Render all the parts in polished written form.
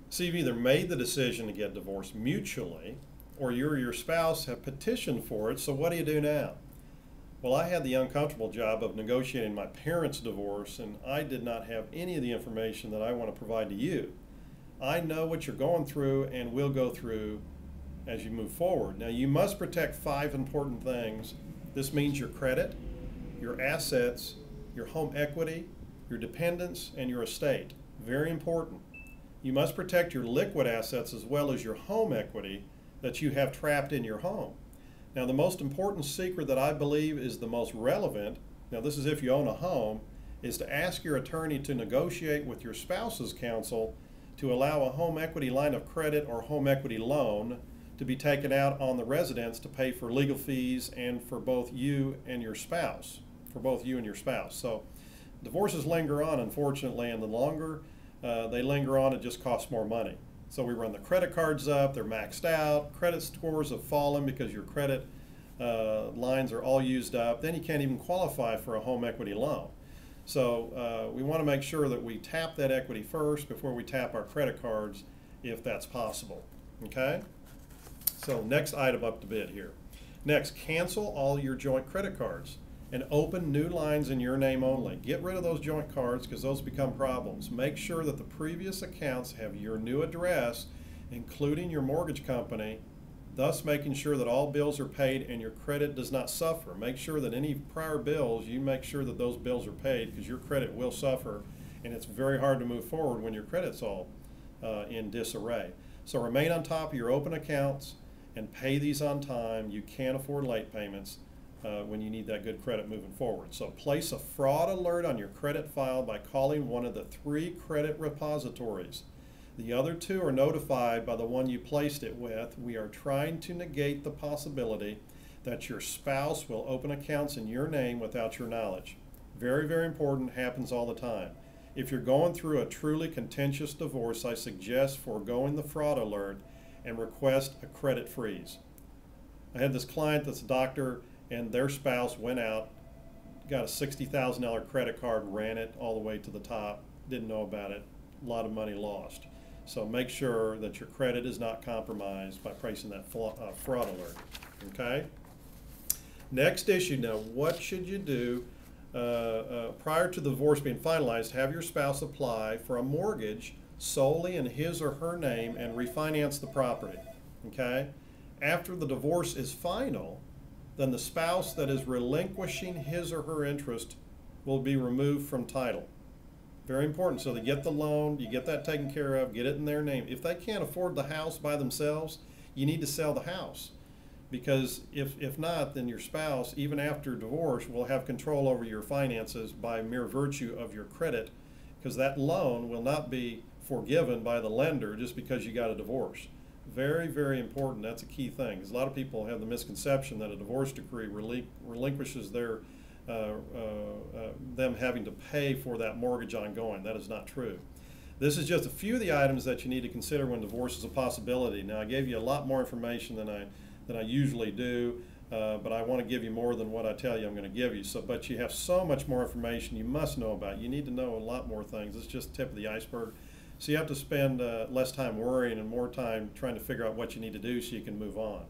So you've either made the decision to get divorced mutually, or you or your spouse have petitioned for it, so what do you do now? Well, I had the uncomfortable job of negotiating my parents' divorce, and I did not have any of the information that I want to provide to you. I know what you're going through and will go through as you move forward. Now, you must protect 5 important things. This means your credit, your assets, your home equity, your dependents, and your estate. Very important. You must protect your liquid assets as well as your home equity that you have trapped in your home. Now, the most important secret that I believe is the most relevant, now this is if you own a home, is to ask your attorney to negotiate with your spouse's counsel to allow a home equity line of credit or home equity loan to be taken out on the residence to pay for legal fees and for both you and your spouse, So divorces linger on, unfortunately, and the longer they linger on, it just costs more money. So we run the credit cards up, they're maxed out, credit scores have fallen because your credit lines are all used up. Then you can't even qualify for a home equity loan. So we want to make sure that we tap that equity first before we tap our credit cards if that's possible. Okay? So next item up to bid here. Next, cancel all your joint credit cards and open new lines in your name only. Get rid of those joint cards because those become problems. Make sure that the previous accounts have your new address, including your mortgage company, thus making sure that all bills are paid and your credit does not suffer. Make sure that any prior bills, you make sure that those bills are paid because your credit will suffer, and it's very hard to move forward when your credit's all in disarray. So remain on top of your open accounts and pay these on time. You can't afford late payments when you need that good credit moving forward. So place a fraud alert on your credit file by calling one of the 3 credit repositories. The other 2 are notified by the one you placed it with. We are trying to negate the possibility that your spouse will open accounts in your name without your knowledge. Very, very important, happens all the time. If you're going through a truly contentious divorce, I suggest foregoing the fraud alert and request a credit freeze. I had this client that's a doctor, and their spouse went out, got a $60,000 credit card, ran it all the way to the top, didn't know about it, a lot of money lost. So make sure that your credit is not compromised by placing that fraud alert, okay? Next issue now, what should you do prior to the divorce being finalized? Have your spouse apply for a mortgage solely in his or her name and refinance the property, okay? After the divorce is final, then the spouse that is relinquishing his or her interest will be removed from title. Very important. So they get the loan, you get that taken care of, get it in their name. If they can't afford the house by themselves, you need to sell the house. Because if not, then your spouse, even after divorce, will have control over your finances by mere virtue of your credit, because that loan will not be forgiven by the lender just because you got a divorce. Very, very important. That's a key thing. Because a lot of people have the misconception that a divorce decree relinquishes their them having to pay for that mortgage ongoing. That is not true. This is just a few of the items that you need to consider when divorce is a possibility. Now, I gave you a lot more information than I usually do, but I want to give you more than what I tell you I'm going to give you. But you have so much more information you must know about. You need to know a lot more things. It's just the tip of the iceberg. So you have to spend less time worrying and more time trying to figure out what you need to do so you can move on.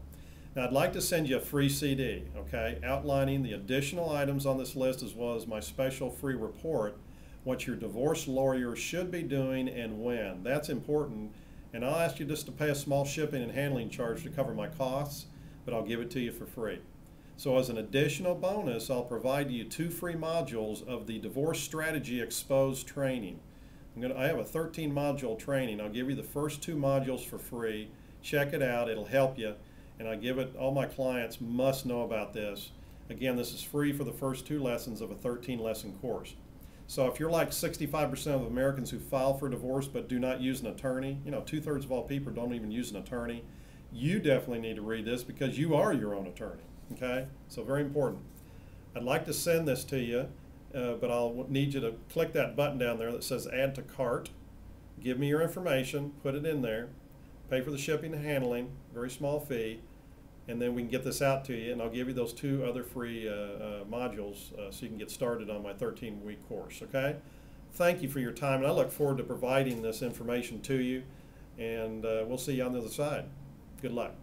Now, I'd like to send you a free CD, okay, outlining the additional items on this list as well as my special free report, what your divorce lawyer should be doing and when. That's important, and I'll ask you just to pay a small shipping and handling charge to cover my costs, but I'll give it to you for free. So as an additional bonus, I'll provide you 2 free modules of the Divorce Strategy Exposed training. I have a 13-module training. I'll give you the first 2 modules for free. Check it out. It'll help you. And I give it, all my clients must know about this. Again, this is free for the first 2 lessons of a 13-lesson course. So if you're like 65% of Americans who file for divorce but do not use an attorney, 2/3 of all people don't even use an attorney, you definitely need to read this because you are your own attorney, okay? So very important. I'd like to send this to you, but I'll need you to click that button down there that says Add to Cart. Give me your information, put it in there, pay for the shipping and handling, very small fee, and then we can get this out to you, and I'll give you those 2 other free modules so you can get started on my 13-week course, okay? Thank you for your time, and I look forward to providing this information to you. and we'll see you on the other side. Good luck.